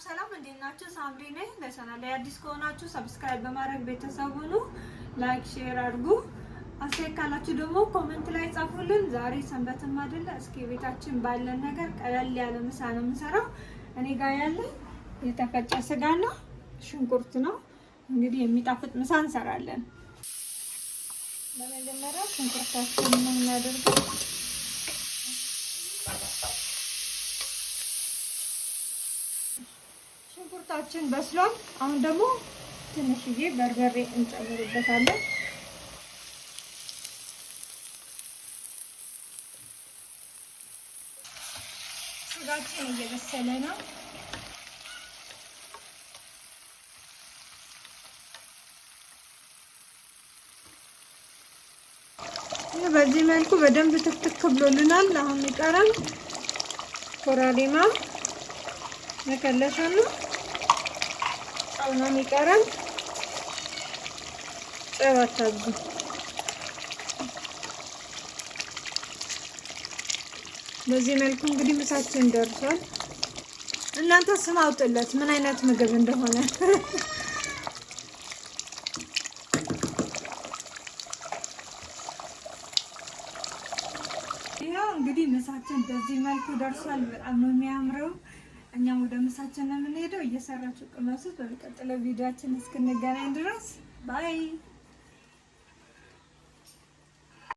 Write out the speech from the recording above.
ሰላም እንዴት ናችሁ? ሳምሪ ነኝ። ለቻናሌ አዲስ ከሆናችሁ ሰብስክራይብ በማድረግ ቤተሰብ ሁኑ። ላይክ ሼር አድርጉ። አስተያየት ካላችሁ ደግሞ ኮሜንት ላይ ጻፉልን። ዛሬ ሰንበትም አይደለ? እስኪ ቤታችን ባለን ነገር ቀለል ያለ ምሳ ነው የምንሰራው። እኔ ጋር ያለ የተፈጨ ስጋና ሽንኩርት ነው። እንግዲህ የሚጣፍጥ ምሳ እንሰራለን። በመጀመሪያ ሽንኩርታችንን ነው የምናደርገው። ሽንኩርታችን በስሏል። አሁን ደግሞ ትንሽዬ በርበሬ እንጨምርበታለን። ስጋችን እየበሰለ ነው። በዚህ መልኩ በደንብ ትክትክ ብሎልናል። አሁን የሚቀረን ኮረሪማ መከለሻ ነው። ጨው ነው የሚቀረን። ጨው አታብዙ። በዚህ መልኩ እንግዲህ ምሳችን ደርሷል። እናንተ ስም አውጡለት ምን አይነት ምግብ እንደሆነ። ያው እንግዲህ ምሳችን በዚህ መልኩ ደርሷል። በጣም ነው የሚያምረው። እኛም ወደ ምሳችን ነው የምንሄደው። እየሰራችሁ ቅመሱት። በሚቀጥለው ቪዲዮአችን እስክንገናኝ ድረስ ባይ